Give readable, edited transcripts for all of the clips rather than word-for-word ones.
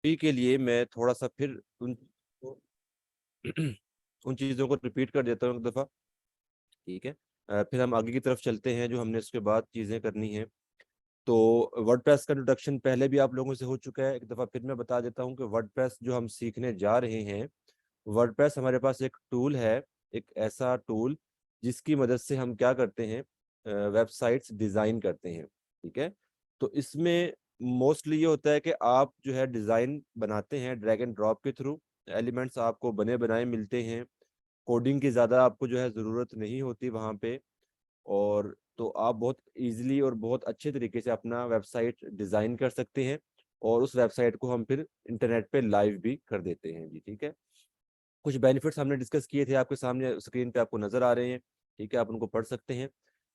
अभी के लिए मैं थोड़ा सा फिर उन उन चीज़ों को रिपीट कर देता हूँ एक दफ़ा। ठीक है। फिर हम आगे की तरफ चलते हैं जो हमने उसके बाद चीज़ें करनी है। तो वर्डप्रेस का इंट्रोडक्शन पहले भी आप लोगों से हो चुका है। एक दफ़ा फिर मैं बता देता हूँ कि वर्डप्रेस जो हम सीखने जा रहे हैं, वर्डप्रेस हमारे पास एक टूल है, एक ऐसा टूल जिसकी मदद से हम क्या करते हैं, वेबसाइट्स डिज़ाइन करते हैं। ठीक है। तो इसमें मोस्टली ये होता है कि आप जो है डिज़ाइन बनाते हैं ड्रैग एंड ड्रॉप के थ्रू। एलिमेंट्स आपको बने बनाए मिलते हैं। कोडिंग की ज़्यादा आपको जो है ज़रूरत नहीं होती वहाँ पे। और तो आप बहुत इजीली और बहुत अच्छे तरीके से अपना वेबसाइट डिज़ाइन कर सकते हैं। और उस वेबसाइट को हम फिर इंटरनेट पे लाइव भी कर देते हैं जी। ठीक है। कुछ बेनिफिट्स हमने डिस्कस किए थे, आपके सामने स्क्रीन पे आपको नज़र आ रहे हैं। ठीक है, आप उनको पढ़ सकते हैं।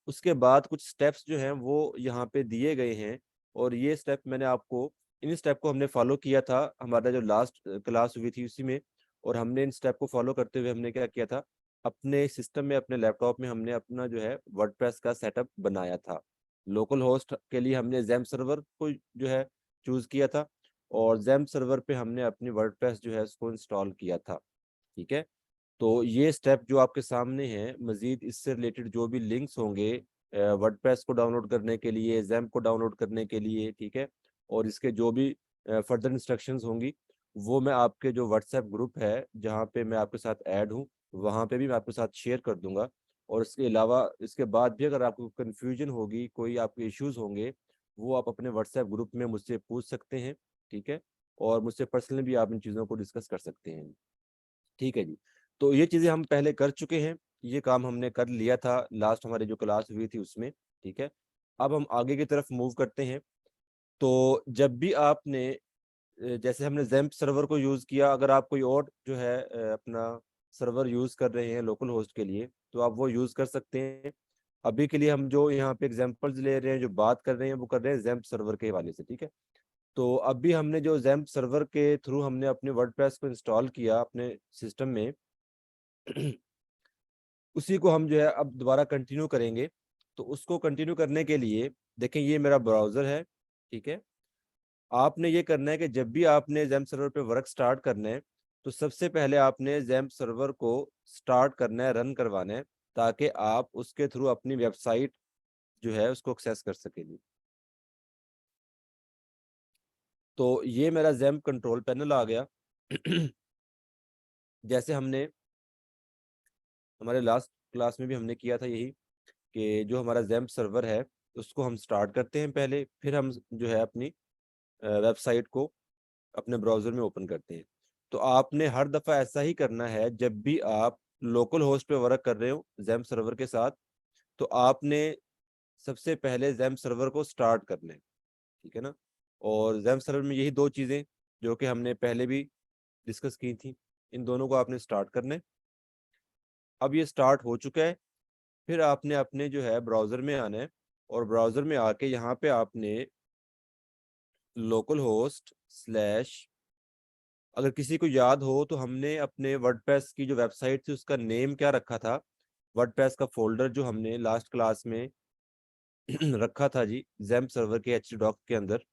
उसके बाद कुछ स्टेप्स जो हैं वो यहाँ पे दिए गए हैं। और ये स्टेप मैंने आपको, इन स्टेप को हमने फॉलो किया था हमारा जो लास्ट क्लास हुई थी उसी में। और हमने इन स्टेप को फॉलो करते हुए हमने क्या किया था, अपने सिस्टम में, अपने लैपटॉप में हमने अपना जो है वर्डप्रेस का सेटअप बनाया था। लोकल होस्ट के लिए हमने ज़ैम्प सर्वर को जो है चूज़ किया था। और ज़ैम्प सर्वर पे हमने अपनी वर्डप्रेस जो है उसको इंस्टॉल किया था। ठीक है। तो ये स्टेप जो आपके सामने हैं, मजीद इससे रिलेटेड जो भी लिंक्स होंगे वर्डप्रेस को डाउनलोड करने के लिए, ज़ैम्प को डाउनलोड करने के लिए, ठीक है, और इसके जो भी फर्दर इंस्ट्रक्शंस होंगी, वो मैं आपके जो व्हाट्सएप ग्रुप है जहाँ पे मैं आपके साथ ऐड हूँ, वहाँ पे भी मैं आपके साथ शेयर कर दूंगा। और इसके अलावा इसके बाद भी अगर आपको कन्फ्यूजन होगी, कोई आपके इश्यूज होंगे, वो आप अपने व्हाट्सएप ग्रुप में मुझसे पूछ सकते हैं। ठीक है। और मुझसे पर्सनली भी आप इन चीज़ों को डिस्कस कर सकते हैं। ठीक है जी। तो ये चीज़ें हम पहले कर चुके हैं, ये काम हमने कर लिया था लास्ट हमारी जो क्लास हुई थी उसमें। ठीक है। अब हम आगे की तरफ मूव करते हैं। तो जब भी आपने जैसे हमने ज़ैम्प सर्वर को यूज़ किया, अगर आप कोई और जो है अपना सर्वर यूज़ कर रहे हैं लोकल होस्ट के लिए, तो आप वो यूज़ कर सकते हैं। अभी के लिए हम जो यहाँ पे एग्जांपल्स ले रहे हैं, जो बात कर रहे हैं, वो कर रहे हैं ज़ैम्प सर्वर के हवाले से। ठीक है। तो अभी हमने जो ज़ैम्प सर्वर के थ्रू हमने अपने वर्डप्रेस को इंस्टॉल किया अपने सिस्टम में, उसी को हम जो है अब दोबारा कंटिन्यू करेंगे। तो उसको कंटिन्यू करने के लिए देखें, ये मेरा ब्राउज़र है। ठीक है। आपने ये करना है कि जब भी आपने ज़ैम्प सर्वर पे वर्क स्टार्ट करना है, तो सबसे पहले आपने ज़ैम्प सर्वर को स्टार्ट करना है, रन करवाना है, ताकि आप उसके थ्रू अपनी वेबसाइट जो है उसको एक्सेस कर सकें जी। तो ये मेरा ज़ैम्प कंट्रोल पैनल आ गया। जैसे हमने हमारे लास्ट क्लास में भी हमने किया था यही, कि जो हमारा ज़ैम्प सर्वर है उसको हम स्टार्ट करते हैं पहले, फिर हम जो है अपनी वेबसाइट को अपने ब्राउज़र में ओपन करते हैं। तो आपने हर दफ़ा ऐसा ही करना है जब भी आप लोकल होस्ट पे वर्क कर रहे हो ज़ैम्प सर्वर के साथ। तो आपने सबसे पहले ज़ैम्प सर्वर को स्टार्ट करना है। ठीक है ना। और ज़ैम्प सर्वर में यही दो चीज़ें जो कि हमने पहले भी डिस्कस की थी, इन दोनों को आपने स्टार्ट करना है। अब ये स्टार्ट हो चुका है। फिर आपने अपने जो है ब्राउज़र में आना है। और ब्राउज़र में आके यहाँ पे आपने लोकल होस्ट स्लैश, अगर किसी को याद हो तो हमने अपने वर्डप्रेस की जो वेबसाइट थी उसका नेम क्या रखा था, वर्डप्रेस का फोल्डर जो हमने लास्ट क्लास में रखा था जी ज़ैम्प सर्वर के एचडॉक के अंदर,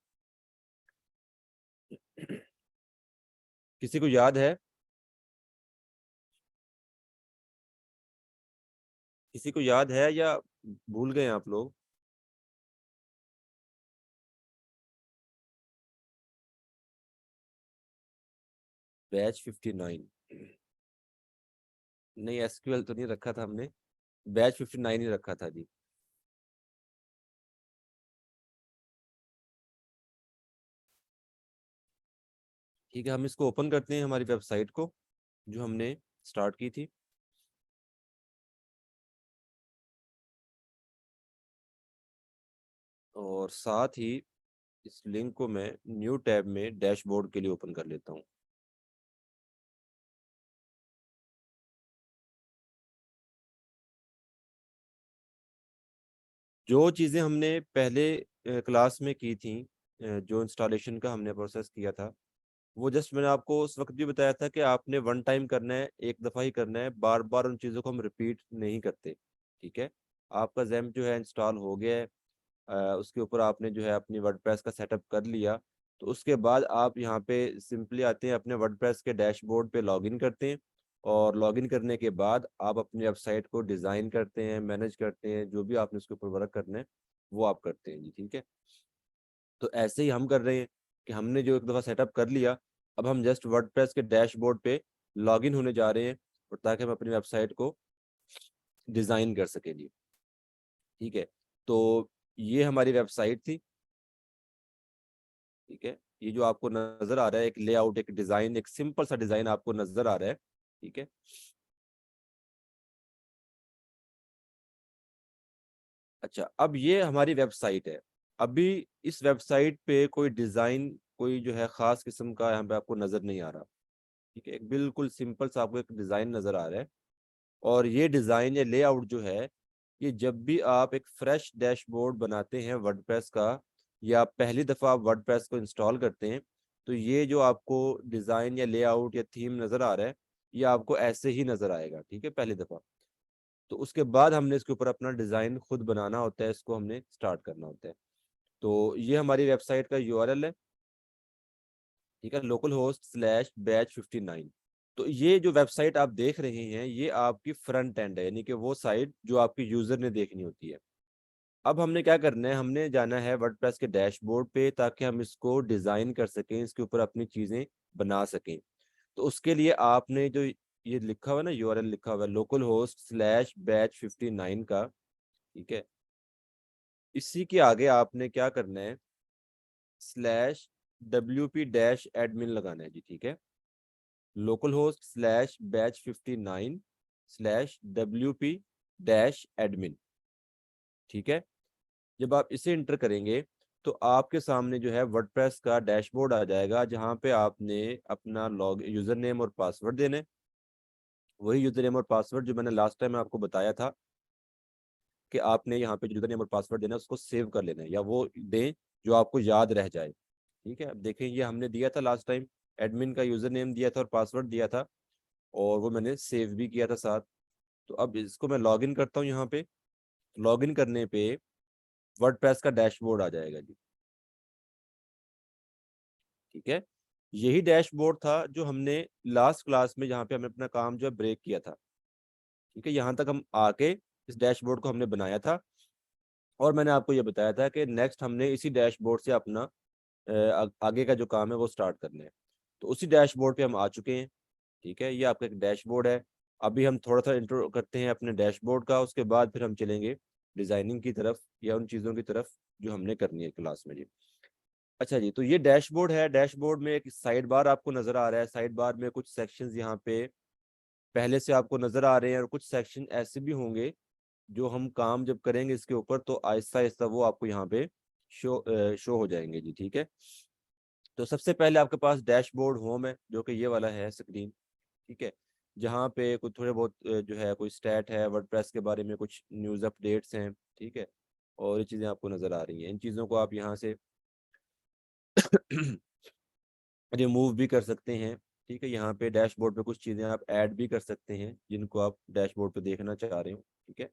किसी को याद है? किसी को याद है या भूल गए आप लोग? बैच 59। नहीं, एसक्यूएल तो नहीं रखा था हमने, बैच 59 ही रखा था जी। ठीक है, हम इसको ओपन करते हैं हमारी वेबसाइट को जो हमने स्टार्ट की थी। और साथ ही इस लिंक को मैं न्यू टैब में डैशबोर्ड के लिए ओपन कर लेता हूँ। जो चीज़ें हमने पहले क्लास में की थी, जो इंस्टॉलेशन का हमने प्रोसेस किया था, वो जस्ट मैंने आपको उस वक्त भी बताया था कि आपने वन टाइम करना है, एक दफ़ा ही करना है, बार बार उन चीज़ों को हम रिपीट नहीं करते। ठीक है। आपका जैम्प जो है इंस्टॉल हो गया है। उसके ऊपर आपने जो है अपनी वर्डप्रेस का सेटअप कर लिया। तो उसके बाद आप यहाँ पे सिंपली आते हैं, अपने वर्डप्रेस के डैशबोर्ड पे लॉगिन करते हैं, और लॉगिन करने के बाद आप अपनी वेबसाइट को डिज़ाइन करते हैं, मैनेज करते हैं, जो भी आपने उसके ऊपर वर्क करना है वो आप करते हैं जी। ठीक है, तो ऐसे ही हम कर रहे हैं कि हमने जो एक दफ़ा सेटअप कर लिया, अब हम जस्ट वर्डप्रेस के डैशबोर्ड पे लॉगिन होने जा रहे हैं, और ताकि हम अपनी वेबसाइट को डिज़ाइन कर सकें जी। ठीक है, तो ये हमारी वेबसाइट थी। ठीक है, ये जो आपको नज़र आ रहा है एक लेआउट, एक डिज़ाइन, एक सिंपल सा डिज़ाइन आपको नज़र आ रहा है। ठीक है, अच्छा, अब ये हमारी वेबसाइट है। अभी इस वेबसाइट पे कोई डिज़ाइन, कोई जो है ख़ास किस्म का यहाँ पे आपको नज़र नहीं आ रहा। ठीक है, एक बिल्कुल सिंपल सा आपको एक डिज़ाइन नज़र आ रहा है। और ये डिज़ाइन या लेआउट जो है, ये जब भी आप एक फ्रेश डैशबोर्ड बनाते हैं वर्डप्रेस का, या पहली दफ़ा आप वर्डप्रेस को इंस्टॉल करते हैं, तो ये जो आपको डिज़ाइन या लेआउट या थीम नज़र आ रहा है, ये आपको ऐसे ही नज़र आएगा। ठीक है, पहली दफ़ा। तो उसके बाद हमने इसके ऊपर अपना डिज़ाइन खुद बनाना होता है, इसको हमने स्टार्ट करना होता है। तो ये हमारी वेबसाइट का यूआरएल है। ठीक है, लोकल होस्ट स्लैश बैच 59। तो ये जो वेबसाइट आप देख रहे हैं, ये आपकी फ्रंट एंड है, यानी कि वो साइट जो आपके यूजर ने देखनी होती है। अब हमने क्या करना है, हमने जाना है वर्डप्रेस के डैशबोर्ड पे, ताकि हम इसको डिजाइन कर सकें, इसके ऊपर अपनी चीजें बना सकें। तो उसके लिए आपने जो ये लिखा हुआ है ना, यूआरएल लिखा हुआ है लोकल होस्ट स्लैश बैच 59 का। ठीक है, इसी के आगे आपने क्या करना है, स्लैश WP डैश एडमिन लगाना है जी। ठीक है, local host slash batch 59 slash WP dash admin. ठीक है, जब आप इसे इंटर करेंगे, तो आपके सामने जो है वर्डप्रेस का डैशबोर्ड आ जाएगा, जहां पे आपने अपना लॉग यूजर नेम और पासवर्ड देने, वही यूजर नेम और पासवर्ड जो मैंने लास्ट टाइम आपको बताया था कि आपने यहाँ पे यूजर नेम और पासवर्ड देना है, उसको सेव कर लेना है, या वो दें जो आपको याद रह जाए। ठीक है, अब देखें, ये हमने दिया था लास्ट टाइम, एडमिन का यूजर नेम दिया था और पासवर्ड दिया था, और वो मैंने सेव भी किया था साथ। तो अब इसको मैं लॉगिन करता हूँ यहाँ पे। लॉगिन करने पे वर्डप्रेस का डैशबोर्ड आ जाएगा जी। ठीक है, यही डैशबोर्ड था जो हमने लास्ट क्लास में, जहाँ पे हमने अपना काम जो है ब्रेक किया था। ठीक है, यहाँ तक हम आके इस डैशबोर्ड को हमने बनाया था, और मैंने आपको ये बताया था कि नेक्स्ट हमने इसी डैशबोर्ड से अपना आगे का जो काम है वो स्टार्ट करना है। तो उसी डैशबोर्ड पे हम आ चुके हैं। ठीक है, ये आपका एक डैशबोर्ड है। अभी हम थोड़ा सा इंट्रो करते हैं अपने डैशबोर्ड का, उसके बाद फिर हम चलेंगे डिजाइनिंग की तरफ, या उन चीज़ों की तरफ जो हमने करनी है क्लास में जी। अच्छा जी, तो ये डैशबोर्ड है। डैशबोर्ड में एक साइड बार आपको नजर आ रहा है। साइड बार में कुछ सेक्शंस यहाँ पे पहले से आपको नजर आ रहे हैं, और कुछ सेक्शन ऐसे भी होंगे जो हम काम जब करेंगे इसके ऊपर, तो आहिस्ता आहिस्ता वो आपको यहाँ पे शो हो जाएंगे जी। ठीक है, तो सबसे पहले आपके पास डैशबोर्ड होम है, जो कि ये वाला है स्क्रीन। ठीक है, जहाँ पे कुछ थोड़े बहुत जो है कोई स्टैट है वर्डप्रेस के बारे में, कुछ न्यूज़ अपडेट्स हैं। ठीक है, और ये चीज़ें आपको नज़र आ रही हैं। इन चीज़ों को आप यहाँ से रिमूव भी कर सकते हैं। ठीक है, यहाँ पे डैशबोर्ड पे कुछ चीज़ें आप ऐड भी कर सकते हैं, जिनको आप डैशबोर्ड पे देखना चाह रहे हो। ठीक है,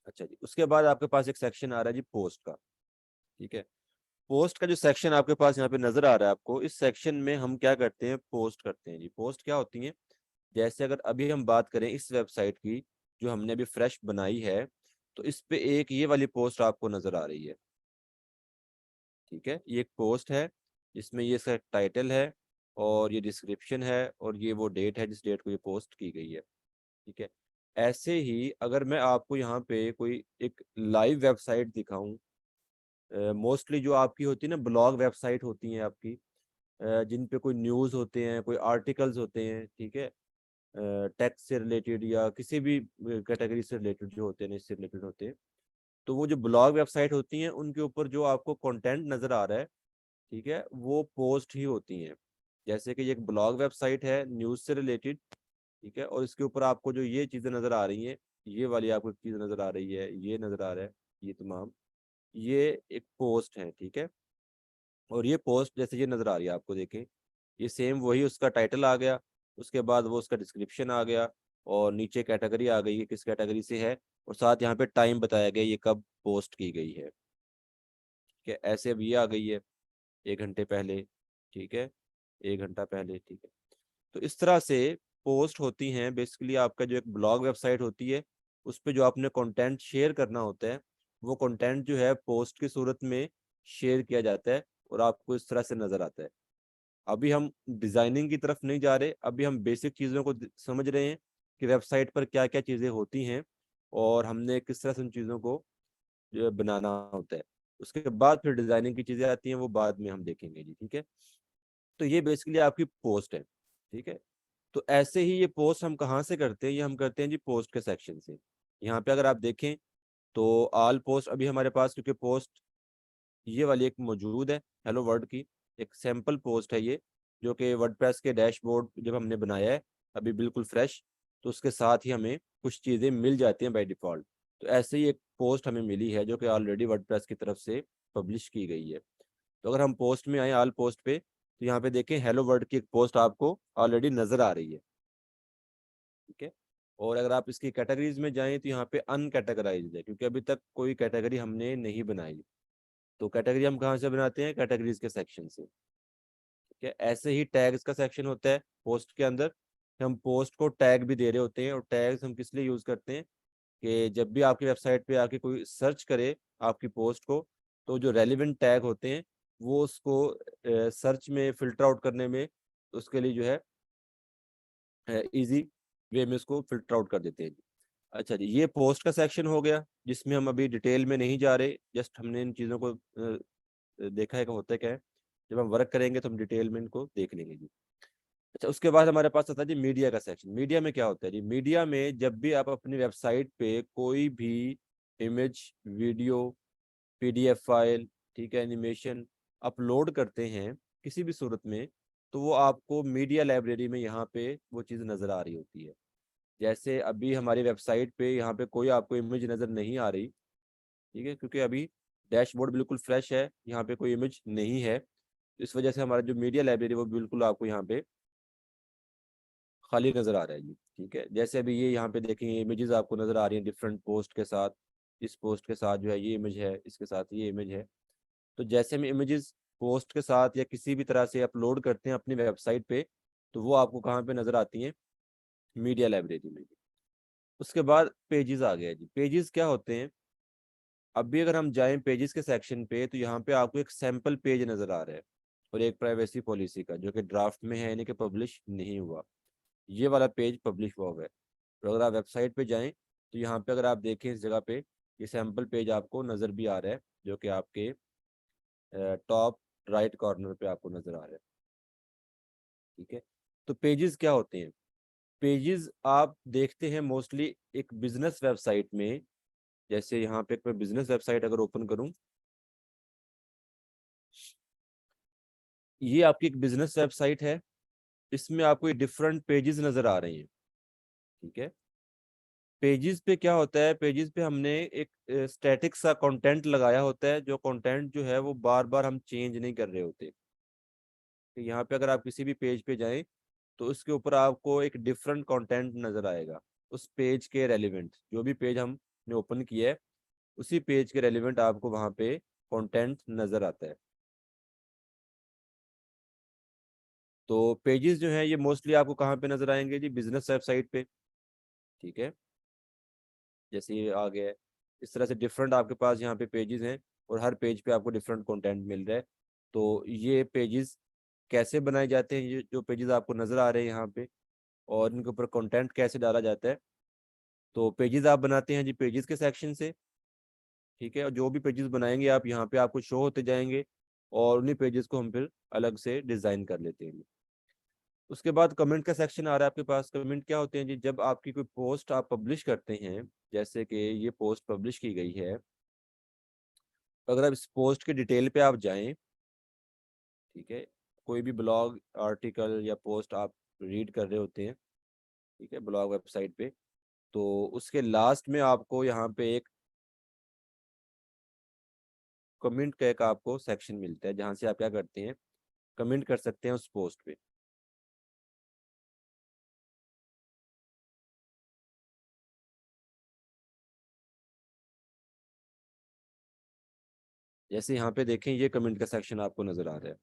अच्छा जी, उसके बाद आपके पास एक सेक्शन आ रहा है जी पोस्ट का। ठीक है, पोस्ट का जो सेक्शन आपके पास यहाँ पे नजर आ रहा है आपको, इस सेक्शन में हम क्या करते हैं, पोस्ट करते हैं जी। पोस्ट क्या होती है, जैसे अगर अभी हम बात करें इस वेबसाइट की, जो हमने अभी फ्रेश बनाई है, तो इस पे एक ये वाली पोस्ट आपको नजर आ रही है। ठीक है, ये एक पोस्ट है, जिसमें ये इसका टाइटल है, और ये डिस्क्रिप्शन है, और ये वो डेट है जिस डेट को ये पोस्ट की गई है। ठीक है, ऐसे ही अगर मैं आपको यहाँ पे कोई एक लाइव वेबसाइट दिखाऊं, मोस्टली जो आपकी होती है ना, ब्लॉग वेबसाइट होती हैं आपकी, जिन पे कोई न्यूज़ होते हैं, कोई आर्टिकल्स होते हैं। ठीक है, टेक से रिलेटेड या किसी भी कैटेगरी से रिलेटेड जो होते हैं, इससे रिलेटेड होते हैं, तो वो जो ब्लॉग वेबसाइट होती हैं, उनके ऊपर जो आपको कंटेंट नज़र आ रहा है, ठीक है, वो पोस्ट ही होती हैं। जैसे कि ये एक ब्लॉग वेबसाइट है न्यूज़ से रिलेटेड। ठीक है, और इसके ऊपर आपको जो ये चीज़ें नज़र आ रही हैं, ये वाली आपको चीज़ नज़र आ रही है, ये नज़र आ रहा है, ये तमाम, ये एक पोस्ट है। ठीक है, और ये पोस्ट जैसे ये नज़र आ रही है आपको, देखें, ये सेम वही उसका टाइटल आ गया, उसके बाद वो उसका डिस्क्रिप्शन आ गया, और नीचे कैटेगरी आ गई है किस कैटेगरी से है, और साथ यहाँ पे टाइम बताया गया ये कब पोस्ट की गई है। ठीक है, ऐसे अब ये आ गई है। 1 घंटे पहले, ठीक है, 1 घंटा पहले, ठीक है। तो इस तरह से पोस्ट होती हैं। बेसिकली आपका जो एक ब्लॉग वेबसाइट होती है, उस पे जो आपने कंटेंट शेयर करना होता है, वो कंटेंट जो है पोस्ट की सूरत में शेयर किया जाता है और आपको इस तरह से नजर आता है। अभी हम डिजाइनिंग की तरफ नहीं जा रहे, अभी हम बेसिक चीज़ों को समझ रहे हैं कि वेबसाइट पर क्या क्या चीज़ें होती हैं और हमने किस तरह से उन चीज़ों को जो है बनाना होता है। उसके बाद फिर डिजाइनिंग की चीज़ें आती हैं, वो बाद में हम देखेंगे जी, ठीक है। तो ये बेसिकली आपकी पोस्ट है, ठीक है। तो ऐसे ही ये पोस्ट हम कहाँ से करते हैं, ये हम करते हैं जी पोस्ट के सेक्शन से। यहाँ पे अगर आप देखें तो ऑल पोस्ट अभी हमारे पास, क्योंकि पोस्ट ये वाली एक मौजूद है हेलो वर्ड की, एक सैम्पल पोस्ट है ये, जो कि वर्डप्रेस के डैशबोर्ड जब हमने बनाया है अभी बिल्कुल फ्रेश, तो उसके साथ ही हमें कुछ चीज़ें मिल जाती हैं बाय डिफ़ॉल्ट। तो ऐसे ही एक पोस्ट हमें मिली है जो कि ऑलरेडी वर्डप्रेस की तरफ से पब्लिश की गई है। तो अगर हम पोस्ट में आए ऑल पोस्ट पे, तो यहाँ पे देखें हेलो वर्ड की एक पोस्ट आपको ऑलरेडी नज़र आ रही है, ठीक है। और अगर आप इसकी कैटेगरीज में जाएं तो यहाँ पे अनकैटेगराइज्ड है, क्योंकि अभी तक कोई कैटेगरी हमने नहीं बनाई। तो कैटेगरी हम कहाँ से बनाते हैं, कैटेगरीज के सेक्शन से, ठीक है। ऐसे ही टैग्स का सेक्शन होता है पोस्ट के अंदर, हम पोस्ट को टैग भी दे रहे होते हैं। और टैग्स हम किस लिए यूज करते हैं कि जब भी आपकी वेबसाइट पे आके कोई सर्च करे आपकी पोस्ट को, तो जो रेलिवेंट टैग होते हैं वो उसको सर्च में फिल्टर आउट करने में, उसके लिए जो है इजी वे में उसको फिल्टर आउट कर देते हैं। अच्छा जी, ये पोस्ट का सेक्शन हो गया जिसमें हम अभी डिटेल में नहीं जा रहे, जस्ट हमने इन चीज़ों को देखा है कि होता क्या है। जब हम वर्क करेंगे तो हम डिटेल में इनको देख लेंगे जी। अच्छा, उसके बाद हमारे पास आता है जी मीडिया का सेक्शन। मीडिया में क्या होता है जी, मीडिया में जब भी आप अपनी वेबसाइट पे कोई भी इमेज, वीडियो, पीडीएफ फाइल, ठीक है, एनिमेशन अपलोड करते हैं किसी भी सूरत में, तो वो आपको मीडिया लाइब्रेरी में यहाँ पे वो चीज़ नज़र आ रही होती है। जैसे अभी हमारी वेबसाइट पे यहाँ पे कोई आपको इमेज नज़र नहीं आ रही, ठीक है, क्योंकि अभी डैशबोर्ड बिल्कुल फ्रेश है, यहाँ पे कोई इमेज नहीं है। इस वजह से हमारा जो मीडिया लाइब्रेरी वो बिल्कुल आपको यहाँ पे खाली नज़र आ रहा है जी, ठीक है। जैसे अभी ये यहाँ पे देखेंगे इमेजेस आपको नज़र आ रही हैं डिफरेंट पोस्ट के साथ। इस पोस्ट के साथ जो है ये इमेज है, इसके साथ ये इमेज है। तो जैसे हम इमेजेस पोस्ट के साथ या किसी भी तरह से अपलोड करते हैं अपनी वेबसाइट पे, तो वो आपको कहाँ पे नज़र आती हैं, मीडिया लाइब्रेरी में। उसके बाद पेजेस आ गया जी। पेजेस क्या होते हैं, अभी अगर हम जाएं पेजेस के सेक्शन पे, तो यहाँ पे आपको एक सैंपल पेज नज़र आ रहा है और एक प्राइवेसी पॉलिसी का, जो कि ड्राफ्ट में है यानी कि पब्लिश नहीं हुआ। ये वाला पेज पब्लिश हुआ हुआ है। तो अगर आप वेबसाइट पे जाएं तो यहाँ पे अगर आप देखें इस जगह पे ये सैंपल पेज आपको नज़र भी आ रहा है, जो कि आपके टॉप राइट कॉर्नर पे आपको नज़र आ रहा है, ठीक है। तो पेजेस क्या होते हैं, पेजेस आप देखते हैं मोस्टली एक बिजनेस वेबसाइट में। जैसे यहाँ पे मैं बिजनेस वेबसाइट अगर ओपन करूँ, ये आपकी एक बिजनेस वेबसाइट है, इसमें आपको ये डिफरेंट पेजेस नज़र आ रहे हैं, ठीक है। पेजेस पे क्या होता है, पेजेस पे हमने एक स्टैटिक सा कंटेंट लगाया होता है, जो कंटेंट जो है वो बार बार हम चेंज नहीं कर रहे होते। तो यहाँ पे अगर आप किसी भी पेज पे जाएं तो उसके ऊपर आपको एक डिफरेंट कंटेंट नजर आएगा, उस पेज के रेलिवेंट, जो भी पेज हमने ओपन किया है उसी पेज के रेलिवेंट आपको वहाँ पे कंटेंट नजर आता है। तो पेजेस जो है ये मोस्टली आपको कहाँ पे नजर आएंगे जी, बिजनेस वेबसाइट पे, ठीक है। जैसे ये आ गया है, इस तरह से डिफरेंट आपके पास यहाँ पे पेजेस हैं और हर पेज पे आपको डिफरेंट कंटेंट मिल रहा है। तो ये पेजेस कैसे बनाए जाते हैं, ये जो पेजेस आपको नज़र आ रहे हैं यहाँ पे, और इनके ऊपर कंटेंट कैसे डाला जाता है। तो पेजेस आप बनाते हैं जी पेजेस के सेक्शन से, ठीक है। और जो भी पेजेस बनाएंगे आप यहाँ पे आपको शो होते जाएंगे और उन्हीं पेजेस को हम फिर अलग से डिज़ाइन कर लेते हैं। उसके बाद कमेंट का सेक्शन आ रहा है आपके पास। कमेंट क्या होते हैं जी, जब आपकी कोई पोस्ट आप पब्लिश करते हैं, जैसे कि ये पोस्ट पब्लिश की गई है, अगर आप इस पोस्ट के डिटेल पे आप जाएं, ठीक है, कोई भी ब्लॉग आर्टिकल या पोस्ट आप रीड कर रहे होते हैं, ठीक है, ब्लॉग वेबसाइट पे, तो उसके लास्ट में आपको यहाँ पे एक कमेंट का एक आपको सेक्शन मिलता है, जहाँ से आप क्या करते हैं, कमेंट कर सकते हैं उस पोस्ट पे। जैसे यहाँ पे देखें, ये कमेंट का सेक्शन आपको नजर आ रहा है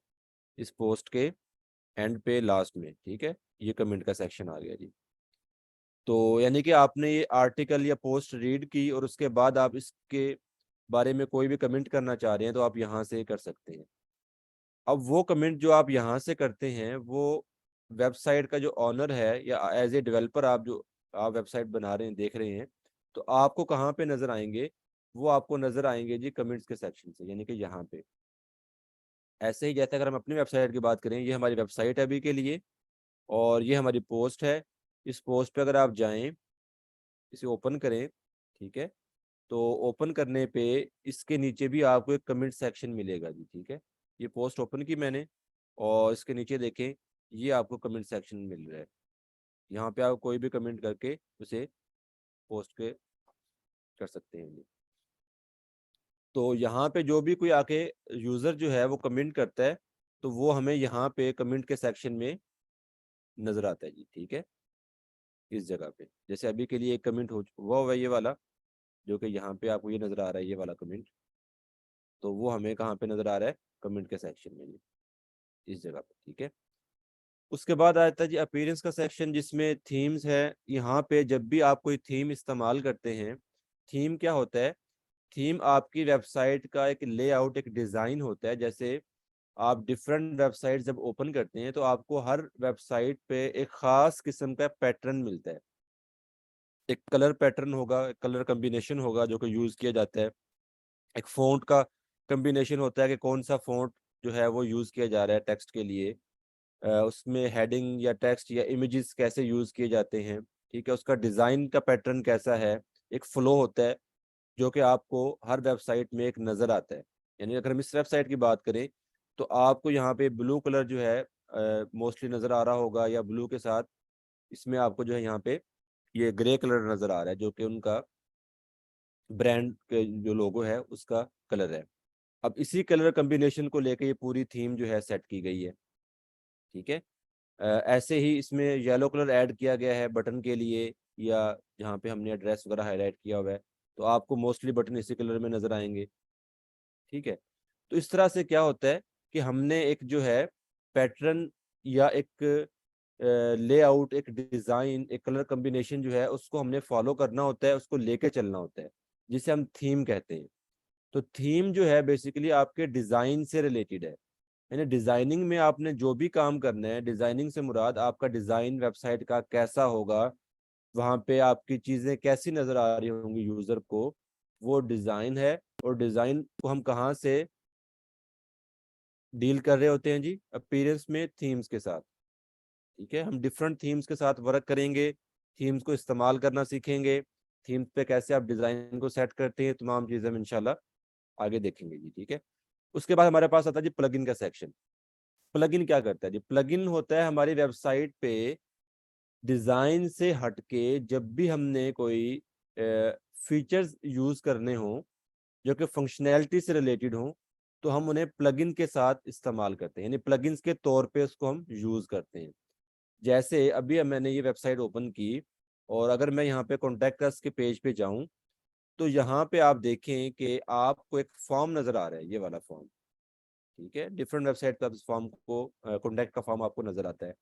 इस पोस्ट के एंड पे लास्ट में, ठीक है, ये कमेंट का सेक्शन आ गया जी। तो यानी कि आपने ये आर्टिकल या पोस्ट रीड की और उसके बाद आप इसके बारे में कोई भी कमेंट करना चाह रहे हैं तो आप यहाँ से कर सकते हैं। अब वो कमेंट जो आप यहाँ से करते हैं वो वेबसाइट का जो ऑनर है या एज ए डेवलपर आप जो आप वेबसाइट बना रहे हैं, देख रहे हैं, तो आपको कहाँ पे नजर आएंगे? वो आपको नजर आएंगे जी कमेंट्स के सेक्शन से, यानी कि यहाँ पे। ऐसे ही जैसे अगर हम अपनी वेबसाइट की बात करें, ये हमारी वेबसाइट है अभी के लिए और ये हमारी पोस्ट है। इस पोस्ट पे अगर आप जाएं, इसे ओपन करें, ठीक है, तो ओपन करने पे इसके नीचे भी आपको एक कमेंट सेक्शन मिलेगा जी, ठीक है। ये पोस्ट ओपन की मैंने और इसके नीचे देखें, ये आपको कमेंट सेक्शन मिल रहा है। यहाँ पे आप कोई भी कमेंट करके उसे पोस्ट के कर सकते हैं जी। तो यहाँ पे जो भी कोई आके यूज़र जो है वो कमेंट करता है तो वो हमें यहाँ पे कमेंट के सेक्शन में नज़र आता है जी, ठीक है। इस जगह पे जैसे अभी के लिए एक कमेंट हुआ हुआ है ये वाला, जो कि यहाँ पे आपको ये नज़र आ रहा है, ये वाला कमेंट, तो वो हमें कहाँ पे नज़र आ रहा है? कमेंट के सेक्शन में जी, इस जगह पे, ठीक है। उसके बाद आता है जी अपीयरेंस का सेक्शन, जिसमें थीम्स है। यहाँ पे जब भी आप कोई थीम इस्तेमाल करते हैं, थीम क्या होता है? थीम आपकी वेबसाइट का एक लेआउट, एक डिज़ाइन होता है। जैसे आप डिफरेंट वेबसाइट जब ओपन करते हैं तो आपको हर वेबसाइट पे एक ख़ास किस्म का पैटर्न मिलता है। एक कलर पैटर्न होगा, एक कलर कम्बिनेशन होगा जो कि यूज़ किया जाता है। एक फ़ॉन्ट का कम्बिनेशन होता है कि कौन सा फ़ॉन्ट जो है वो यूज़ किया जा रहा है टेक्स्ट के लिए। उसमें हेडिंग या टेक्स्ट या इमेजेस कैसे यूज़ किए जाते हैं, ठीक है, उसका डिज़ाइन का पैटर्न कैसा है, एक फ़्लो होता है जो कि आपको हर वेबसाइट में एक नज़र आता है। यानी अगर हम इस वेबसाइट की बात करें तो आपको यहाँ पे ब्लू कलर जो है मोस्टली नज़र आ रहा होगा, या ब्लू के साथ इसमें आपको जो है यहाँ पे ये ग्रे कलर नज़र आ रहा है जो कि उनका ब्रांड के जो लोगो है उसका कलर है। अब इसी कलर कम्बिनेशन को लेके ये पूरी थीम जो है सेट की गई है, ठीक है। ऐसे ही इसमें येलो कलर ऐड किया गया है बटन के लिए, या जहाँ पे हमने एड्रेस वगैरह हाईलाइट किया हुआ है तो आपको मोस्टली बटन इसी कलर में नज़र आएंगे, ठीक है। तो इस तरह से क्या होता है कि हमने एक जो है पैटर्न या एक लेआउट, एक डिज़ाइन, एक कलर कम्बिनेशन जो है उसको हमने फॉलो करना होता है, उसको लेके चलना होता है, जिसे हम थीम कहते हैं। तो थीम जो है बेसिकली आपके डिज़ाइन से रिलेटेड है। यानी डिज़ाइनिंग में आपने जो भी काम करना है, डिज़ाइनिंग से मुराद आपका डिज़ाइन वेबसाइट का कैसा होगा, वहाँ पे आपकी चीज़ें कैसी नज़र आ रही होंगी यूज़र को, वो डिज़ाइन है। और डिज़ाइन को हम कहाँ से डील कर रहे होते हैं जी? अपीयरेंस में थीम्स के साथ, ठीक है। हम डिफरेंट थीम्स के साथ वर्क करेंगे, थीम्स को इस्तेमाल करना सीखेंगे, थीम्स पे कैसे आप डिज़ाइन को सेट करते हैं, तमाम चीज़ें हम इंशाल्लाह आगे देखेंगे जी, ठीक है। उसके बाद हमारे पास आता है जी प्लगइन का सेक्शन। प्लगइन क्या करता है जी? प्लगइन होता है हमारी वेबसाइट पे डिज़ाइन से हटके जब भी हमने कोई फीचर्स यूज़ करने हों जो कि फंक्शनैलिटी से रिलेटेड हों, तो हम उन्हें प्लगइन के साथ इस्तेमाल करते हैं, यानी प्लगइन्स के तौर पे उसको हम यूज़ करते हैं। जैसे अभी मैंने ये वेबसाइट ओपन की और अगर मैं यहाँ पे कॉन्टैक्ट अस के पेज पे जाऊँ, तो यहाँ पे आप देखें कि आपको एक फॉर्म नज़र आ रहा है, ये वाला फॉर्म, ठीक है। डिफरेंट वेबसाइट पे आप इस फॉर्म को कॉन्टैक्ट का फॉर्म आपको नज़र आता है।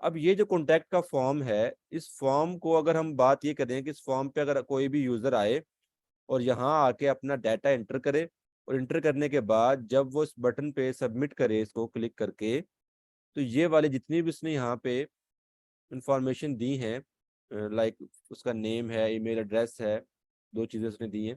अब ये जो कॉन्टैक्ट का फॉर्म है, इस फॉर्म को अगर हम बात ये करें कि इस फॉर्म पे अगर कोई भी यूज़र आए और यहाँ आके अपना डाटा एंटर करे, और एंटर करने के बाद जब वो इस बटन पे सबमिट करे इसको क्लिक करके, तो ये वाले जितनी भी उसने यहाँ पे इंफॉर्मेशन दी हैं, लाइक उसका नेम है, ईमेल एड्रेस है, दो चीज़ें उसने दी हैं,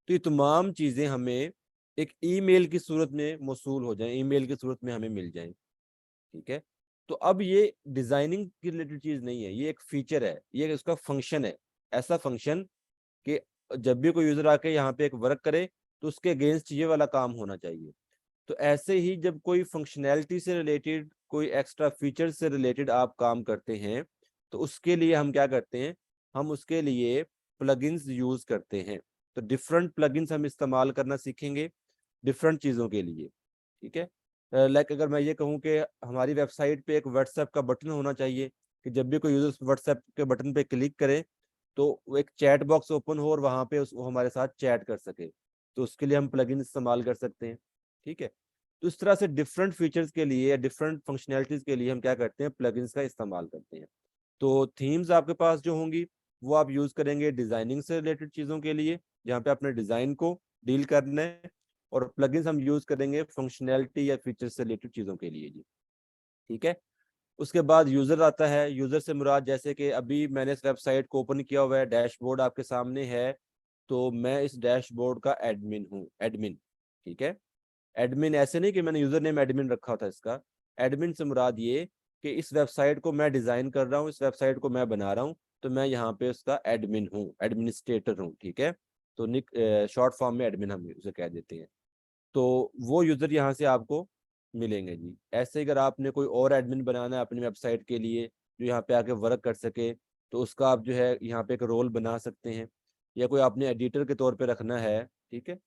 तो ये तमाम चीज़ें हमें एक ईमेल की सूरत में मौसूल हो जाएं, ईमेल की सूरत में हमें मिल जाएं, ठीक है। तो अब ये डिज़ाइनिंग की रिलेटेड चीज़ नहीं है, ये एक फीचर है, ये उसका फंक्शन है। ऐसा फंक्शन कि जब भी कोई यूज़र आके यहाँ पे एक वर्क करे तो उसके अगेंस्ट ये वाला काम होना चाहिए। तो ऐसे ही जब कोई फंक्शनैलिटी से रिलेटेड, कोई एक्स्ट्रा फीचर से रिलेटेड आप काम करते हैं, तो उसके लिए हम क्या करते हैं? हम उसके लिए प्लगइन्स यूज़ करते हैं। तो डिफरेंट प्लगइन्स हम इस्तेमाल करना सीखेंगे डिफरेंट चीज़ों के लिए, ठीक है। लाइक अगर मैं ये कहूँ कि हमारी वेबसाइट पे एक व्हाट्सएप का बटन होना चाहिए कि जब भी कोई यूज़र व्हाट्सएप के बटन पे क्लिक करे तो वो एक चैट बॉक्स ओपन हो और वहाँ पे वो हमारे साथ चैट कर सके। तो उसके लिए हम प्लगइन इस्तेमाल कर सकते हैं। ठीक है, तो इस तरह से डिफरेंट फीचर्स के लिए या डिफरेंट फंक्शनैलिटीज के लिए हम क्या करते हैं, प्लगइन्स का इस्तेमाल करते हैं। तो थीम्स आपके पास जो होंगी वो आप यूज करेंगे डिजाइनिंग से रिलेटेड चीजों के लिए, जहाँ पे अपने डिजाइन को डील करना है, और प्लगइन्स हम यूज करेंगे फंक्शनैलिटी या फीचर्स से रिलेटेड चीजों के लिए जी। ठीक है, उसके बाद यूजर आता है। यूजर से मुराद जैसे कि अभी मैंने इस वेबसाइट को ओपन किया हुआ है, डैशबोर्ड आपके सामने है, तो मैं इस डैशबोर्ड का एडमिन हूँ, एडमिन। ठीक है, एडमिन ऐसे नहीं कि मैंने यूजर नेम एडमिन रखा था इसका। एडमिन से मुराद ये कि इस वेबसाइट को मैं डिजाइन कर रहा हूँ, इस वेबसाइट को मैं बना रहा हूँ, तो मैं यहाँ पे उसका एडमिन हूँ, एडमिनिस्ट्रेटर हूँ। ठीक है, तो निक शॉर्ट फॉर्म में एडमिन हम उसे कह देते हैं। तो वो यूजर यहाँ से आपको मिलेंगे जी। ऐसे ही अगर आपने कोई और एडमिन बनाना है अपनी वेबसाइट के लिए जो यहाँ पे आके वर्क कर सके, तो उसका आप जो है यहाँ पे एक रोल बना सकते हैं, या कोई आपने एडिटर के तौर पे रखना है। ठीक है,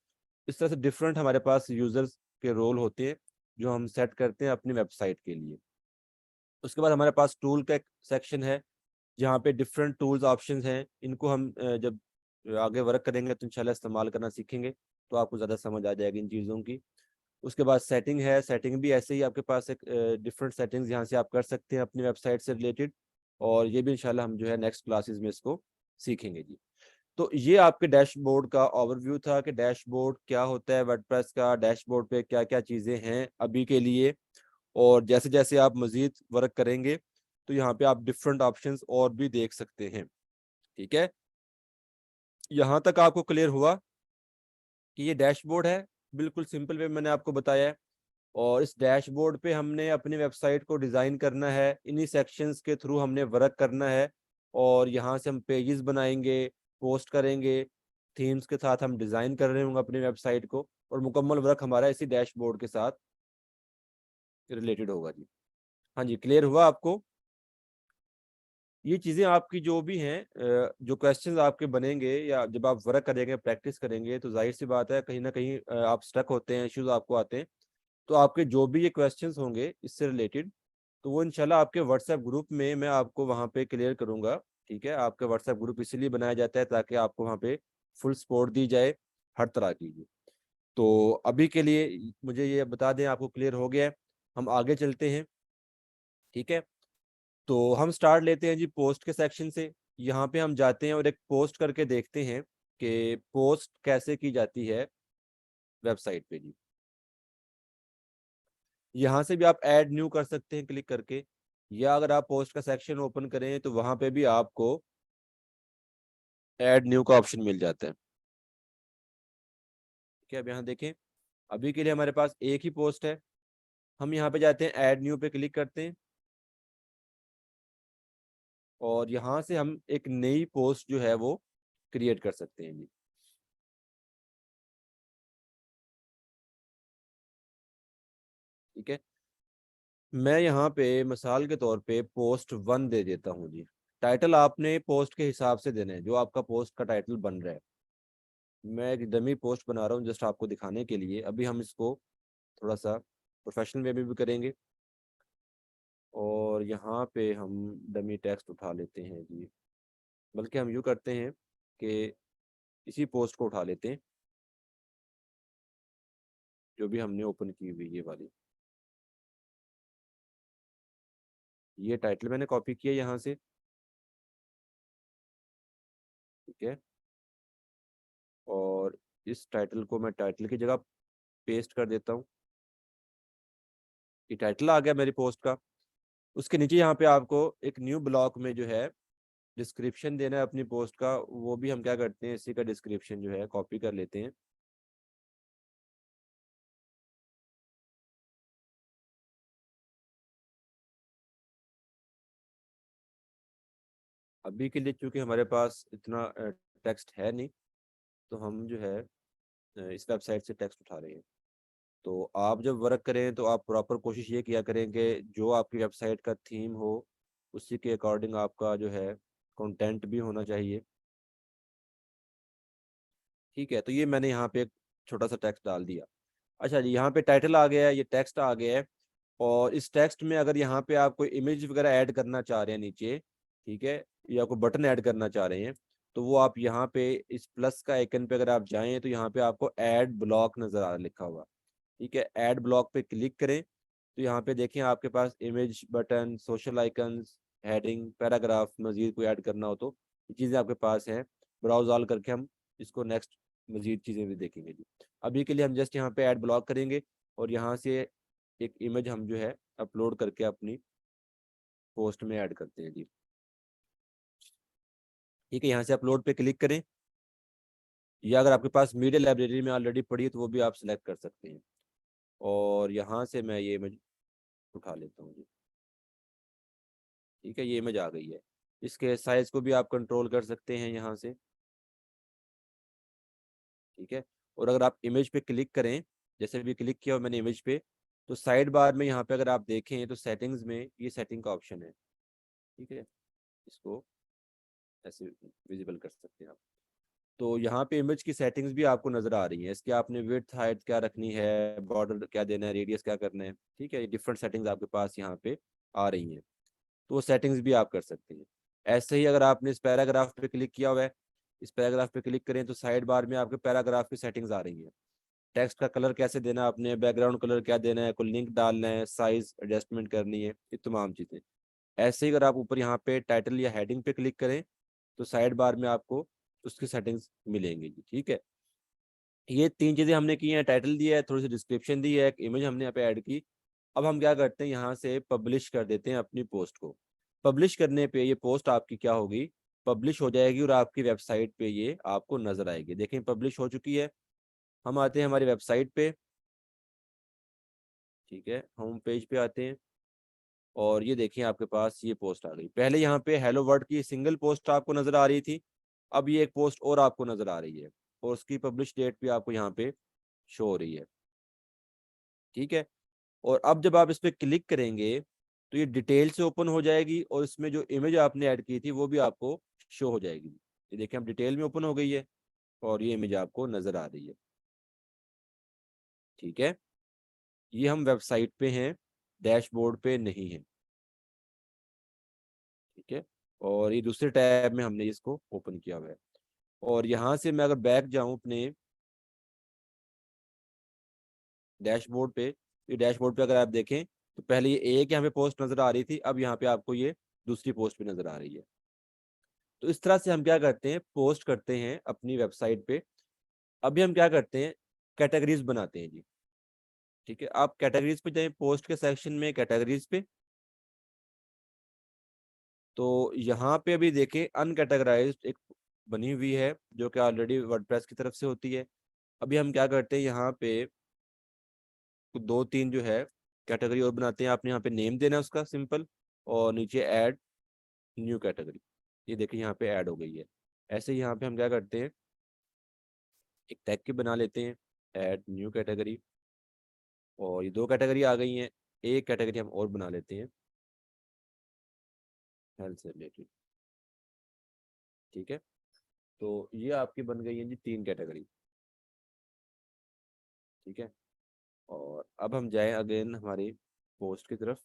इस तरह से डिफरेंट हमारे पास यूजर्स के रोल होते हैं जो हम सेट करते हैं अपनी वेबसाइट के लिए। उसके बाद हमारे पास टूल का एक सेक्शन है जहाँ पे डिफरेंट टूल्स ऑप्शंस हैं। इनको हम जब आगे वर्क करेंगे तो इंशाल्लाह इस्तेमाल करना सीखेंगे, तो आपको ज़्यादा समझ आ जाएगी इन चीज़ों की। उसके बाद सेटिंग है। सेटिंग भी ऐसे ही आपके पास एक डिफरेंट सेटिंग्स यहाँ से आप कर सकते हैं अपनी वेबसाइट से रिलेटेड, और ये भी इंशाल्लाह हम जो है नेक्स्ट क्लासेस में इसको सीखेंगे जी। तो ये आपके डैशबोर्ड का ओवरव्यू था कि डैशबोर्ड क्या होता है वर्डप्रेस का, डैशबोर्ड पे क्या क्या चीज़ें हैं अभी के लिए, और जैसे जैसे आप मज़ीद वर्क करेंगे तो यहाँ पे आप डिफरेंट ऑप्शंस और भी देख सकते हैं। ठीक है, यहाँ तक आपको क्लियर हुआ कि ये डैशबोर्ड है, बिल्कुल सिंपल वे मैंने आपको बताया है। और इस डैशबोर्ड पे हमने अपनी वेबसाइट को डिज़ाइन करना है, इन्हीं सेक्शंस के थ्रू हमने वर्क करना है, और यहाँ से हम पेजेस बनाएंगे, पोस्ट करेंगे, थीम्स के साथ हम डिज़ाइन कर रहे होंगे अपनी वेबसाइट को, और मुकम्मल वर्क हमारा इसी डैशबोर्ड के साथ रिलेटेड होगा जी। हाँ जी, क्लियर हुआ आपको? ये चीज़ें आपकी जो भी हैं, जो क्वेश्चंस आपके बनेंगे या जब आप वर्क करेंगे, प्रैक्टिस करेंगे, तो जाहिर सी बात है कहीं ना कहीं आप स्टक होते हैं, इश्यूज आपको आते हैं। तो आपके जो भी ये क्वेश्चंस होंगे इससे रिलेटेड, तो वो इंशाल्लाह आपके व्हाट्सएप ग्रुप में मैं आपको वहाँ पे क्लियर करूँगा। ठीक है, आपका व्हाट्सएप ग्रुप इसीलिए बनाया जाता है ताकि आपको वहाँ पे फुल सपोर्ट दी जाए हर तरह की जी। तो अभी के लिए मुझे ये बता दें आपको क्लियर हो गया है, हम आगे चलते हैं। ठीक है, तो हम स्टार्ट लेते हैं जी पोस्ट के सेक्शन से। यहाँ पे हम जाते हैं और एक पोस्ट करके देखते हैं कि पोस्ट कैसे की जाती है वेबसाइट पे जी। यहाँ से भी आप ऐड न्यू कर सकते हैं क्लिक करके, या अगर आप पोस्ट का सेक्शन ओपन करें तो वहां पे भी आपको ऐड न्यू का ऑप्शन मिल जाता है। ठीक है, अब यहाँ देखें, अभी के लिए हमारे पास एक ही पोस्ट है। हम यहाँ पे जाते हैं, ऐड न्यू पे क्लिक करते हैं, और यहाँ से हम एक नई पोस्ट जो है वो क्रिएट कर सकते हैं जी। ठीक है, मैं यहाँ पे मिसाल के तौर पे पोस्ट 1 दे देता हूँ जी। टाइटल आपने पोस्ट के हिसाब से देना है जो आपका पोस्ट का टाइटल बन रहा है। मैं एक डमी पोस्ट बना रहा हूँ जस्ट आपको दिखाने के लिए। अभी हम इसको थोड़ा सा प्रोफेशनल वे में भी करेंगे, और यहाँ पे हम डमी टेक्स्ट उठा लेते हैं जी। बल्कि हम यूँ करते हैं कि इसी पोस्ट को उठा लेते हैं जो भी हमने ओपन की हुई ये वाली। ये टाइटल मैंने कॉपी किया यहाँ से। ठीक है, और इस टाइटल को मैं टाइटल की जगह पेस्ट कर देता हूँ। ये टाइटल आ गया मेरी पोस्ट का। उसके नीचे यहाँ पे आपको एक न्यू ब्लॉक में जो है डिस्क्रिप्शन देना है अपनी पोस्ट का, वो भी हम क्या करते हैं, इसी का डिस्क्रिप्शन जो है कॉपी कर लेते हैं। अभी के लिए चूंकि हमारे पास इतना टेक्स्ट है नहीं, तो हम जो है इस वेबसाइट से टेक्स्ट उठा रहे हैं। तो आप जब वर्क करें तो आप प्रॉपर कोशिश ये किया करें कि जो आपकी वेबसाइट का थीम हो उसी के अकॉर्डिंग आपका जो है कंटेंट भी होना चाहिए। ठीक है, तो ये मैंने यहाँ पे एक छोटा सा टेक्स्ट डाल दिया। अच्छा जी, यहाँ पे टाइटल आ गया है, ये टेक्स्ट आ गया है। और इस टेक्स्ट में अगर यहाँ पे आप कोई इमेज वगैरह ऐड करना चाह रहे हैं नीचे, ठीक है, या कोई बटन ऐड करना चाह रहे हैं, तो वो आप यहाँ पे इस प्लस का आइकन पे अगर आप जाएं तो यहाँ पे आपको ऐड ब्लॉक नजर आ लिखा हुआ। ठीक है, ऐड ब्लॉक पे क्लिक करें तो यहाँ पे देखें आपके पास image, button, social icons, heading, paragraph, मजीद कोई ऐड करना हो तो ये चीज़ें आपके पास हैं। ब्राउज ऑल करके हम इसको नेक्स्ट मजीद चीज़ें भी देखेंगे जी। अभी के लिए हम जस्ट यहाँ पे ऐड ब्लॉक करेंगे और यहाँ से एक इमेज हम जो है अपलोड करके अपनी पोस्ट में ऐड करते हैं जी। ठीक है, यहाँ से अपलोड पे क्लिक करें, या अगर आपके पास मीडिया लाइब्रेरी में ऑलरेडी पड़ी है तो वो भी आप सिलेक्ट कर सकते हैं। और यहाँ से मैं ये इमेज उठा लेता हूँ जी। ठीक है, ये इमेज आ गई है। इसके साइज को भी आप कंट्रोल कर सकते हैं यहाँ से। ठीक है, और अगर आप इमेज पे क्लिक करें, जैसे भी क्लिक किया मैंने इमेज पे, तो साइड बार में यहाँ पे अगर आप देखें तो सेटिंग्स में ये सेटिंग का ऑप्शन है। ठीक है, इसको ऐसे विजिबल कर सकते हैं आप। तो यहाँ पे इमेज की सेटिंग्स भी आपको नजर आ रही है। इसके आपने विड्थ हाइट क्या रखनी है, बॉर्डर क्या देना है, रेडियस क्या करना है। ठीक है, डिफरेंट सेटिंग्स आपके पास यहाँ पे आ रही हैं, तो वो सेटिंग्स भी आप कर सकते हैं। ऐसे ही अगर आपने इस पैराग्राफ पे क्लिक किया हुआ है, इस पैराग्राफ पे क्लिक करें तो साइड बार में आपके पैराग्राफ की सेटिंग्स आ रही हैं। टेक्स्ट का कलर कैसे देना है आपने, बैकग्राउंड कलर क्या देना है, कोई लिंक डालना है, साइज एडजस्टमेंट करनी है, ये तमाम चीज़ें। ऐसे ही अगर आप ऊपर यहाँ पे टाइटल या हेडिंग पे क्लिक करें तो साइड बार में आपको उसकी सेटिंग्स मिलेंगी जी। ठीक है, ये तीन चीज़ें हमने की हैं, टाइटल दिया है, थोड़ी सी डिस्क्रिप्शन दी है, एक इमेज हमने यहाँ पे ऐड की। अब हम क्या करते हैं, यहाँ से पब्लिश कर देते हैं अपनी पोस्ट को। पब्लिश करने पे ये पोस्ट आपकी क्या होगी, पब्लिश हो जाएगी और आपकी वेबसाइट पे ये आपको नजर आएगी। देखें पब्लिश हो चुकी है। हम आते हैं हमारी वेबसाइट पे। ठीक है, होम पेज पे आते हैं और ये देखिए आपके पास ये पोस्ट आ गई। पहले यहाँ पे हेलो वर्ड की सिंगल पोस्ट आपको नजर आ रही थी, अब ये एक पोस्ट और आपको नजर आ रही है और उसकी पब्लिश डेट भी आपको यहाँ पे शो हो रही है। ठीक है, और अब जब आप इस पर क्लिक करेंगे तो ये डिटेल से ओपन हो जाएगी और इसमें जो इमेज आपने ऐड की थी वो भी आपको शो हो जाएगी। ये देखिए हम डिटेल में ओपन हो गई है और ये इमेज आपको नजर आ रही है। ठीक है, ये हम वेबसाइट पे हैं, डैशबोर्ड पे नहीं है। ठीक है, और ये दूसरे टैब में हमने इसको ओपन किया हुआ है। और यहाँ से मैं अगर बैक जाऊं अपने डैशबोर्ड पे, ये डैशबोर्ड पे अगर आप देखें तो पहले ये एक यहाँ पे पोस्ट नजर आ रही थी, अब यहाँ पे आपको ये दूसरी पोस्ट भी नजर आ रही है। तो इस तरह से हम क्या करते हैं, पोस्ट करते हैं अपनी वेबसाइट पे। अभी हम क्या करते हैं, कैटेगरीज बनाते हैं जी। ठीक है, आप कैटेगरीज पे जाएं, पोस्ट के सेक्शन में कैटेगरीज पे, तो यहाँ पे अभी देखें अनकैटेगराइज्ड एक बनी हुई है जो कि ऑलरेडी वर्डप्रेस की तरफ से होती है। अभी हम क्या करते हैं, यहाँ पे दो तीन जो है कैटेगरी और बनाते हैं। आपने यहाँ पे नेम देना है उसका सिंपल, और नीचे ऐड न्यू कैटेगरी। ये देखिए यहाँ पे ऐड हो गई है। ऐसे ही यहाँ पे हम क्या करते हैं, एक टैग की बना लेते हैं, ऐड न्यू कैटेगरी। और ये दो कैटेगरी आ गई हैं, एक कैटेगरी हम और बना लेते हैं, हेल्थ से रिलेटेड। ठीक है, तो ये आपकी बन गई है जी तीन कैटेगरी। ठीक है, और अब हम जाएं अगेन हमारी पोस्ट की तरफ।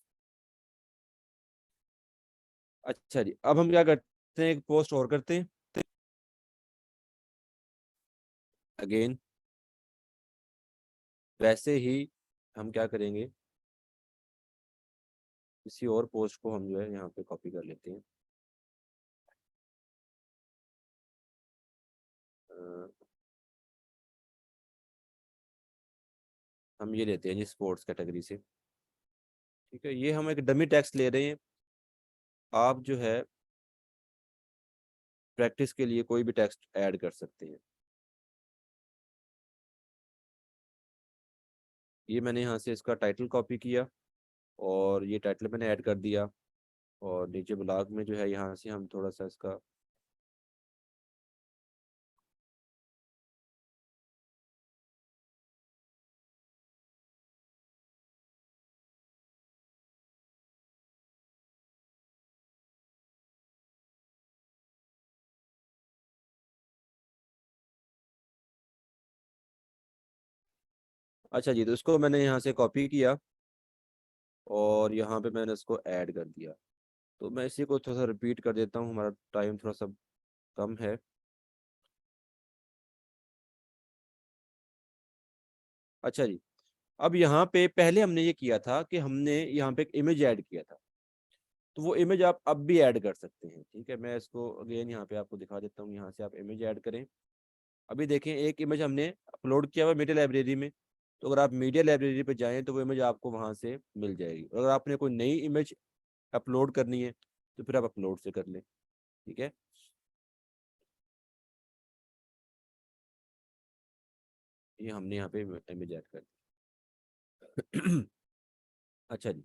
अच्छा जी, अब हम क्या करते हैं, एक पोस्ट और करते हैं अगेन। वैसे ही हम क्या करेंगे, किसी और पोस्ट को हम जो है यहाँ पे कॉपी कर लेते हैं। अ, हम ये लेते हैं जी स्पोर्ट्स कैटेगरी से। ठीक है, ये हम एक डमी टेक्स्ट ले रहे हैं। आप जो है प्रैक्टिस के लिए कोई भी टेक्स्ट ऐड कर सकते हैं। ये मैंने यहाँ से इसका टाइटल कॉपी किया और ये टाइटल मैंने ऐड कर दिया। और नीचे ब्लॉग में जो है यहाँ से हम थोड़ा सा इसका अच्छा जी, तो इसको मैंने यहाँ से कॉपी किया और यहाँ पे मैंने इसको ऐड कर दिया। तो मैं इसी को थोड़ा सा रिपीट कर देता हूँ, हमारा टाइम थोड़ा सा कम है। अच्छा जी, अब यहाँ पे पहले हमने ये किया था कि हमने यहाँ पे एक इमेज ऐड किया था, तो वो इमेज आप अब भी ऐड कर सकते हैं। ठीक है, मैं इसको अगेन यहाँ पे आपको दिखा देता हूँ। यहाँ से आप इमेज ऐड करें। अभी देखें, एक इमेज हमने अपलोड किया हुआ मीडिया लाइब्रेरी में, तो अगर आप मीडिया लाइब्रेरी पे जाएं तो वो इमेज आपको वहां से मिल जाएगी। और अगर आपने कोई नई इमेज अपलोड करनी है तो फिर आप अपलोड से कर लें। ठीक है, ये हमने यहाँ पे इमेज ऐड कर दी। अच्छा जी,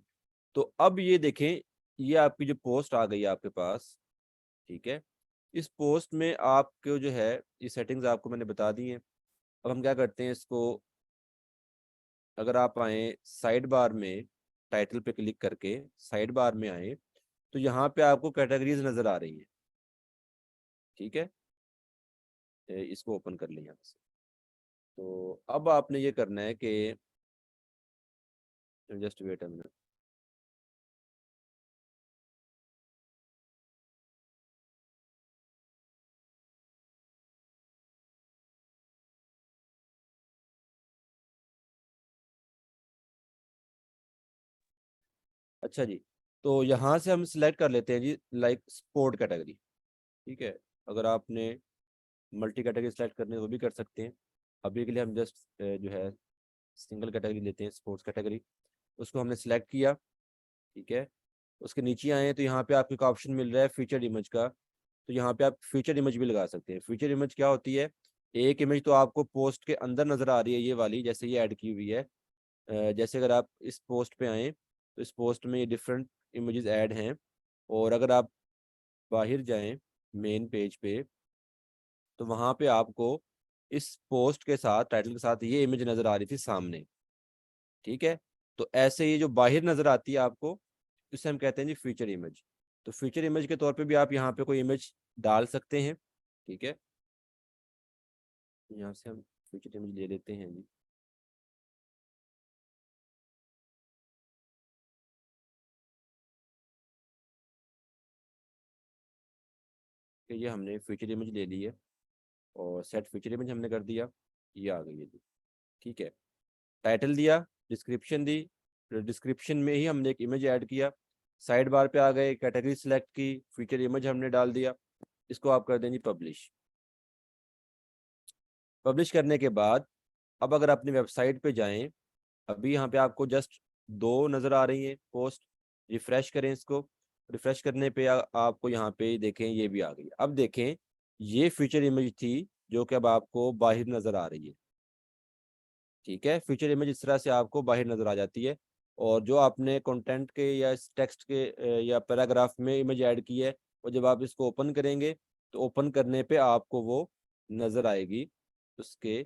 तो अब ये देखें, ये आपकी जो पोस्ट आ गई है आपके पास। ठीक है, इस पोस्ट में आपको जो है ये सेटिंग्स आपको मैंने बता दी हैं। अब हम क्या करते हैं इसको, अगर आप आए साइड बार में, टाइटल पे क्लिक करके साइड बार में आए, तो यहाँ पे आपको कैटेगरीज नजर आ रही हैं। ठीक है, इसको ओपन कर लें यहाँ से। तो अब आपने ये करना है कि जस्ट वेट अ मिनट। अच्छा जी, तो यहाँ से हम सिलेक्ट कर लेते हैं जी, लाइक स्पोर्ट कैटेगरी। ठीक है, अगर आपने मल्टी कैटेगरी सेलेक्ट करनी है वो भी कर सकते हैं। अभी के लिए हम जस्ट जो है सिंगल कैटेगरी लेते हैं, स्पोर्ट्स कैटेगरी। उसको हमने सेलेक्ट किया। ठीक है, उसके नीचे आए तो यहाँ पे आपको एक ऑप्शन मिल रहा है फीचर इमेज का। तो यहाँ पे आप फीचर इमेज भी लगा सकते हैं। फीचर इमेज क्या होती है, एक इमेज तो आपको पोस्ट के अंदर नजर आ रही है, ये वाली जैसे ये ऐड की हुई है। जैसे अगर आप इस पोस्ट पे आए तो इस पोस्ट में ये डिफरेंट इमेजेस ऐड हैं। और अगर आप बाहर जाएं मेन पेज पे, तो वहाँ पे आपको इस पोस्ट के साथ, टाइटल के साथ ये इमेज नजर आ रही थी सामने। ठीक है, तो ऐसे ये जो बाहर नजर आती है आपको, इसे हम कहते हैं जी फीचर इमेज। तो फीचर इमेज के तौर पे भी आप यहाँ पे कोई इमेज डाल सकते हैं। ठीक है, यहाँ से हम फीचर इमेज ले लेते हैं जी। कि ये हमने फीचर इमेज ले ली है और सेट फीचर इमेज हमने कर दिया, ये आ गई है जी। ठीक है, टाइटल दिया, डिस्क्रिप्शन दी, डिस्क्रिप्शन में ही हमने एक इमेज ऐड किया। साइड बार पे आ गए, कैटेगरी सिलेक्ट की, फीचर इमेज हमने डाल दिया। इसको आप कर दें जी पब्लिश। पब्लिश करने के बाद अब अगर अपनी वेबसाइट पे जाएं, अभी यहाँ पे आपको जस्ट दो नज़र आ रही हैं पोस्ट। रिफ्रेश करें इसको। रिफ्रेश करने पे आपको यहाँ पे देखें ये भी आ गई। अब देखें, ये फीचर इमेज थी जो कि अब आपको बाहर नज़र आ रही है। ठीक है, फीचर इमेज इस तरह से आपको बाहर नज़र आ जाती है। और जो आपने कंटेंट के या इस टेक्स्ट के या पैराग्राफ में इमेज ऐड की है, और जब आप इसको ओपन करेंगे तो ओपन करने पे आपको वो नज़र आएगी उसके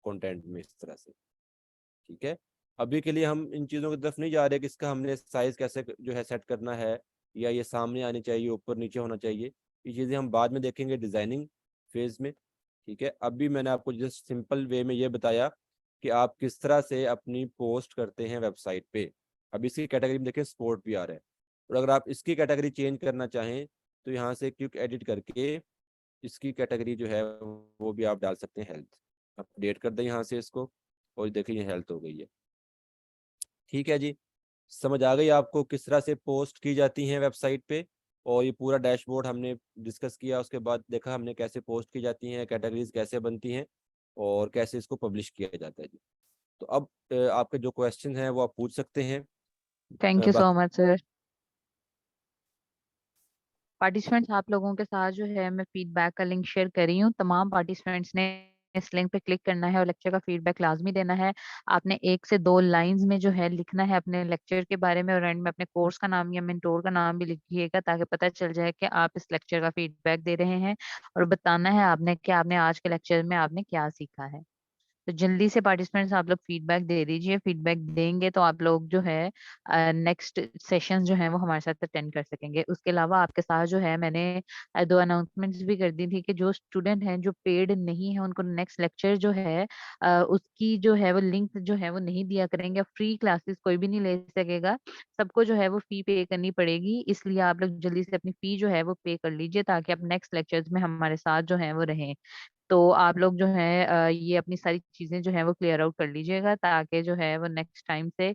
कंटेंट में इस तरह से। ठीक है, अभी के लिए हम इन चीज़ों की तरफ नहीं जा रहे कि इसका हमने साइज कैसे जो है सेट करना है, या ये सामने आनी चाहिए, ऊपर नीचे होना चाहिए। ये चीज़ें हम बाद में देखेंगे डिज़ाइनिंग फेज में। ठीक है, अभी मैंने आपको जस्ट सिंपल वे में ये बताया कि आप किस तरह से अपनी पोस्ट करते हैं वेबसाइट पे। अब इसकी कैटेगरी में देखें स्पोर्ट भी आ रहा है, और अगर आप इसकी कैटेगरी चेंज करना चाहें तो यहाँ से क्विक एडिट करके इसकी कैटेगरी जो है वो भी आप डाल सकते हैं हेल्थ। अपडेट कर दें यहाँ से इसको, और देखिए ये हेल्थ हो गई है। ठीक है जी, समझ आ गई आपको किस तरह से पोस्ट की जाती हैं वेबसाइट पे। और ये पूरा डैशबोर्ड हमने डिस्कस किया, उसके बाद देखा हमने कैसे पोस्ट की जाती हैं, कैटेगरीज कैसे बनती हैं, और कैसे इसको पब्लिश किया जाता है जी। तो अब आपके जो क्वेश्चन हैं वो आप पूछ सकते हैं। थैंक यू सो बाकी मच सर। पार्टिसिपेंट्स आप लोगों के साथ जो है मैं फीडबैक का लिंक शेयर कर रही हूँ। तमाम पार्टिसिपेंट्स ने इस लिंक पे क्लिक करना है और लेक्चर का फीडबैक लाजमी देना है। आपने 1 से 2 लाइंस में जो है लिखना है अपने लेक्चर के बारे में, और एंड में अपने कोर्स का नाम या मेंटोर का नाम भी लिखिएगा ताकि पता चल जाए कि आप इस लेक्चर का फीडबैक दे रहे हैं। और बताना है आपने कि आपने आज के लेक्चर में आपने क्या सीखा है। तो जल्दी से पार्टिसिपेंट्स आप लोग फीडबैक दे दीजिए। फीडबैक देंगे तो आप लोग जो है नेक्स्ट सेशन जो है वो हमारे साथ अटेंड कर सकेंगे। उसके अलावा आपके साथ जो है मैंने 2 अनाउंसमेंट्स भी कर दी थी कि जो स्टूडेंट हैं जो पेड नहीं है उनको नेक्स्ट लेक्चर जो है उसकी जो है वो लिंक जो है वो नहीं दिया करेंगे। फ्री क्लासेस कोई भी नहीं ले सकेगा, सबको जो है वो फी पे करनी पड़ेगी। इसलिए आप लोग जल्दी से अपनी फी जो है वो पे कर लीजिए ताकि आप नेक्स्ट लेक्चर्स में हमारे साथ जो है वो रहें। तो आप लोग जो है ये अपनी सारी चीज़ें जो है वो क्लियर आउट कर लीजिएगा, ताकि जो है वो नेक्स्ट टाइम से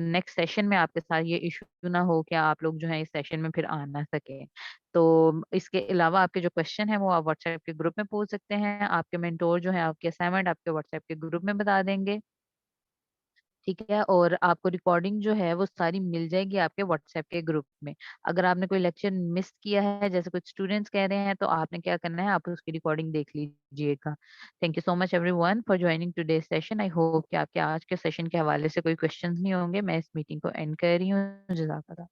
नेक्स्ट सेशन में आपके साथ ये इश्यू ना हो कि आप लोग जो है इस सेशन में फिर आ ना सकें। तो इसके अलावा आपके जो क्वेश्चन है वो आप व्हाट्सएप के ग्रुप में पूछ सकते हैं। आपके मेंटोर जो है आपकी असाइनमेंट आपके व्हाट्सएप के ग्रुप में बता देंगे। ठीक है? और आपको रिकॉर्डिंग जो है वो सारी मिल जाएगी आपके व्हाट्सएप के ग्रुप में। अगर आपने कोई लेक्चर मिस किया है, जैसे कुछ स्टूडेंट्स कह रहे हैं, तो आपने क्या करना है, आप उसकी रिकॉर्डिंग देख लीजिएगा। Thank you so much everyone for joining today's session. I hope कि आपके आज के सेशन के हवाले से कोई क्वेश्चन्स नहीं होंगे। मैं इस मीटिंग को एंड कर रही हूँ। जज़ाकल्लाह।